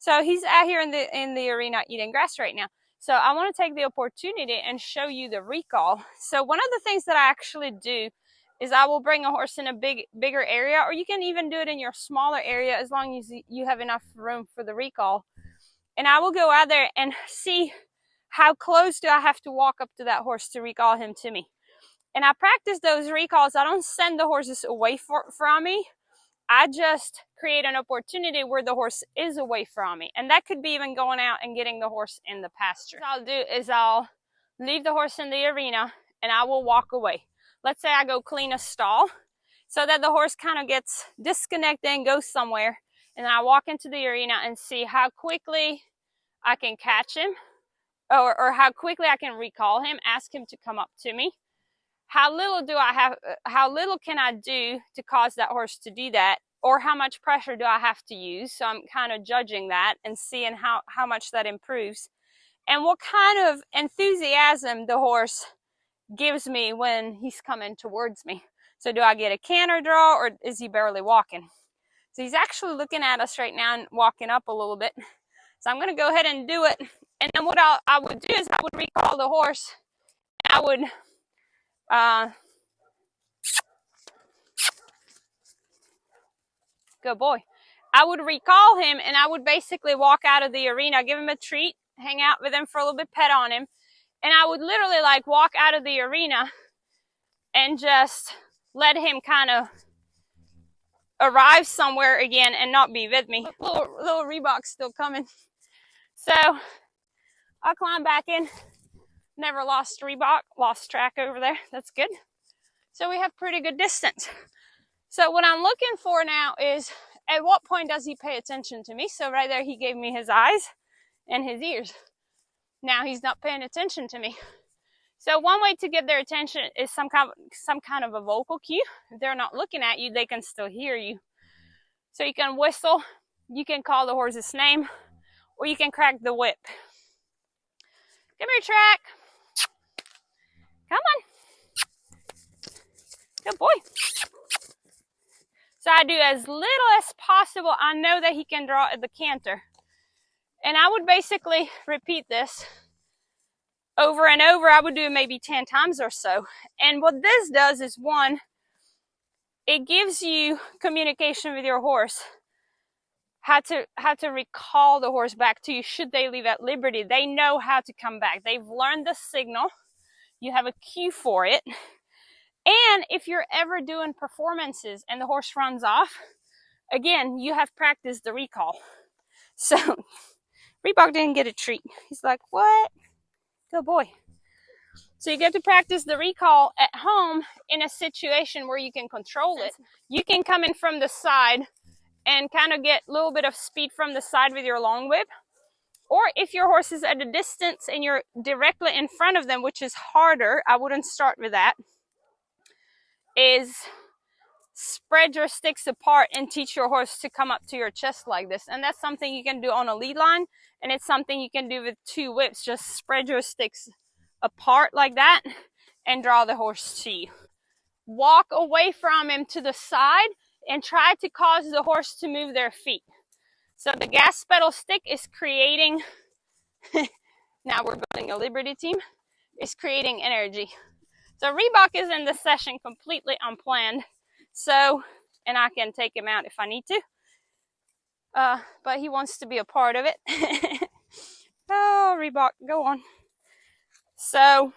So he's out here in the arena eating grass right now. So I want to take the opportunity and show you the recall. So one of the things that I actually do is I will bring a horse in a bigger area, or you can even do it in your smaller area as long as you have enough room for the recall. And I will go out there and see how close do I have to walk up to that horse to recall him to me. And I practice those recalls. I don't send the horses away from me. I just create an opportunity where the horse is away from me. And that could be even going out and getting the horse in the pasture. What I'll do is I'll leave the horse in the arena and I will walk away. Let's say I go clean a stall so that the horse kind of gets disconnected and goes somewhere. And then I walk into the arena and see how quickly I can catch him, or how quickly I can recall him, ask him to come up to me. How little can I do to cause that horse to do that? Or how much pressure do I have to use? So I'm kind of judging that and seeing how much that improves. And what kind of enthusiasm the horse gives me when he's coming towards me. So do I get a canter draw, or is he barely walking? So he's actually looking at us right now and walking up a little bit. So I'm going to go ahead and do it. And then what I would do is I would recall the horse. I would good boy. I would recall him and I would basically walk out of the arena, give him a treat, hang out with him for a little bit, pet on him. And I would literally like walk out of the arena and just let him kind of arrive somewhere again and not be with me. Little Reebok's still coming. So I'll climb back in. Never lost Reebok, lost track over there. That's good. So we have pretty good distance. So what I'm looking for now is at what point does he pay attention to me? So right there, he gave me his eyes and his ears. Now he's not paying attention to me. So one way to get their attention is some kind of a vocal cue. If they're not looking at you, they can still hear you. So you can whistle, you can call the horse's name, or you can crack the whip. Come here, Track. Come on. Good boy. So I do as little as possible. I know that he can draw at the canter. And I would basically repeat this over and over. I would do it maybe 10 times or so. And what this does is, one, it gives you communication with your horse. How to recall the horse back to you should they leave at liberty. They know how to come back. They've learned the signal. You have a cue for it. And if you're ever doing performances and the horse runs off, again, you have practiced the recall. So Reebok didn't get a treat. He's like, what? Good boy. So you get to practice the recall at home in a situation where you can control it. You can come in from the side and kind of get a little bit of speed from the side with your long whip. Or if your horse is at a distance and you're directly in front of them, which is harder, I wouldn't start with that, is spread your sticks apart and teach your horse to come up to your chest like this. And that's something you can do on a lead line, and it's something you can do with 2 whips. Just spread your sticks apart like that and draw the horse to you. Walk away from him to the side and try to cause the horse to move their feet. So the gas pedal stick is creating, now we're building a Liberty team, is creating energy. So Reebok is in this session completely unplanned. So, and I can take him out if I need to. But he wants to be a part of it. Oh, Reebok, go on. So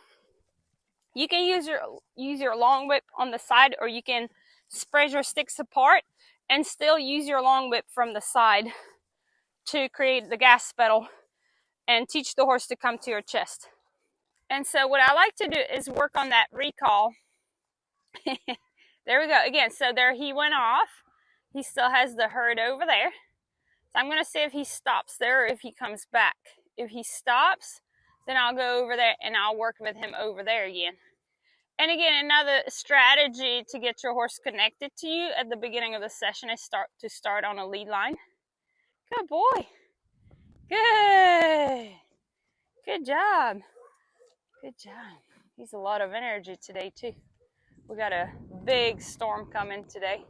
you can use your long whip on the side, or you can spread your sticks apart and still use your long whip from the side to create the gas pedal and teach the horse to come to your chest. And so what I like to do is work on that recall. There we go. Again, so there he went off. He still has the herd over there. So I'm going to see if he stops there or if he comes back. If he stops, then I'll go over there and I'll work with him over there again. And again, another strategy to get your horse connected to you at the beginning of the session is start on a lead line. Good boy. Good. Good job. Good job. He's a lot of energy today too. We got a big storm coming today,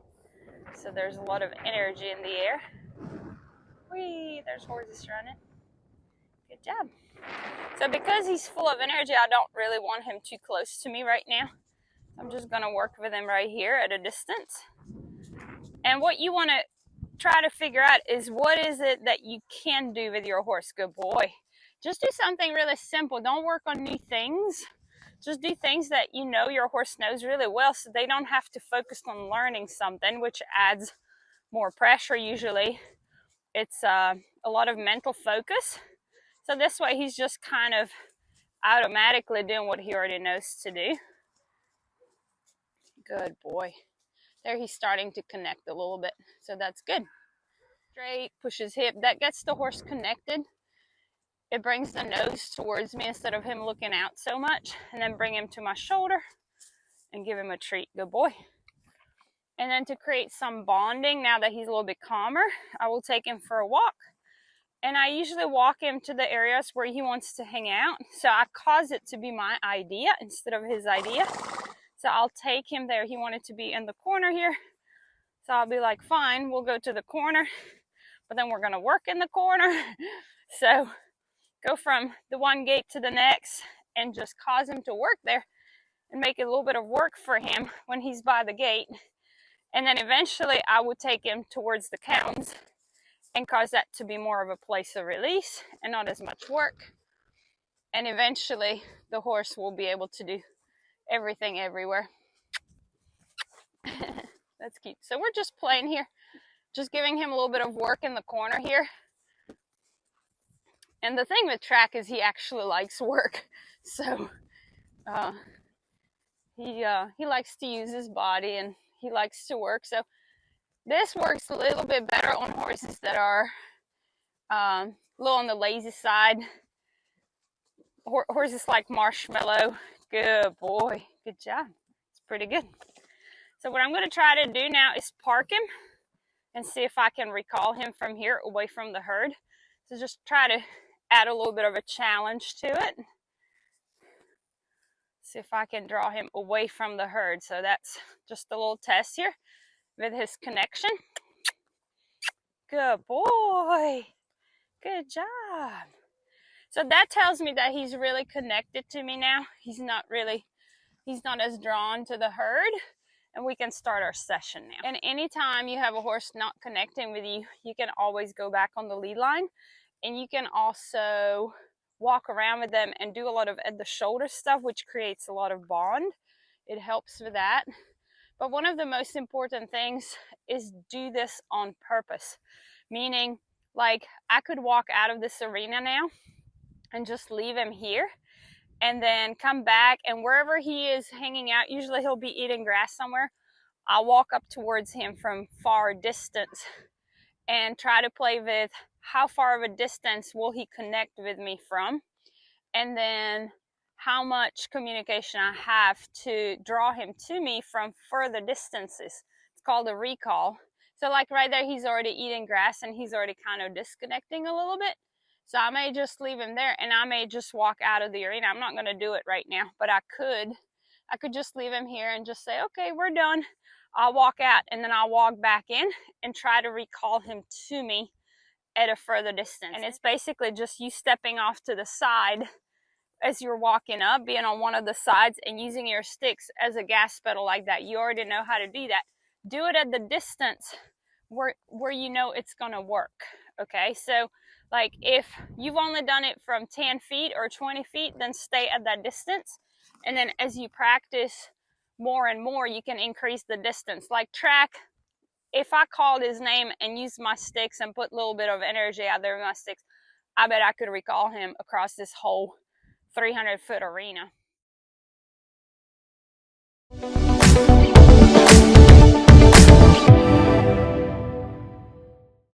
so there's a lot of energy in the air. Whee, there's horses running. Good job. So because he's full of energy, I don't really want him too close to me right now. I'm just gonna work with him right here at a distance. And what you wanna try to figure out is what is it that you can do with your horse. Good boy. Just do something really simple. Don't work on new things. Just do things that you know your horse knows really well, so they don't have to focus on learning something, which adds more pressure usually. It's a lot of mental focus. So this way he's just kind of automatically doing what he already knows to do. Good boy. There he's starting to connect a little bit, so that's good. Straight, push his hip. That gets the horse connected. It brings the nose towards me instead of him looking out so much. And then bring him to my shoulder and give him a treat. Good boy. And then to create some bonding, now that he's a little bit calmer, I will take him for a walk. And I usually walk him to the areas where he wants to hang out. So I cause it to be my idea instead of his idea. So I'll take him there. He wanted to be in the corner here. So I'll be like, fine, we'll go to the corner. But then we're going to work in the corner. So go from the one gate to the next and just cause him to work there and make it a little bit of work for him when he's by the gate. And then eventually I would take him towards the cows and cause that to be more of a place of release and not as much work. And eventually the horse will be able to do everything everywhere. That's cute. So we're just playing here, just giving him a little bit of work in the corner here. And the thing with Track is he actually likes work. So he likes to use his body and he likes to work. So this works a little bit better on horses that are a little on the lazy side. Horses like Marshmallow. Good boy. Good job. It's pretty good. So what I'm going to try to do now is park him and see if I can recall him from here away from the herd. So just try to add a little bit of a challenge to it. See if I can draw him away from the herd. So that's just a little test here with his connection. Good boy. Good job. So that tells me that he's really connected to me now. He's not as drawn to the herd, and we can start our session now. And anytime you have a horse not connecting with you, you can always go back on the lead line, and you can also walk around with them and do a lot of at the shoulder stuff, which creates a lot of bond. It helps with that. But one of the most important things is do this on purpose. Meaning, like, I could walk out of this arena now and just leave him here and then come back, and wherever he is hanging out, usually he'll be eating grass somewhere, I'll walk up towards him from far distance and try to play with how far of a distance will he connect with me from, and then how much communication I have to draw him to me from further distances. It's called a recall. So like right there, he's already eating grass and he's already kind of disconnecting a little bit. So I may just leave him there and I may just walk out of the arena. I'm not going to do it right now, but I could just leave him here and just say, okay, we're done. I'll walk out, and then I'll walk back in and try to recall him to me at a further distance. And it's basically just you stepping off to the side as you're walking up, being on one of the sides and using your sticks as a gas pedal like that. You already know how to do that. Do it at the distance where you know it's going to work. Okay, so like if you've only done it from 10 feet or 20 feet, then stay at that distance. And then as you practice more and more, you can increase the distance. Like Track, if I called his name and used my sticks and put a little bit of energy out there with my sticks, I bet I could recall him across this whole 300-foot arena.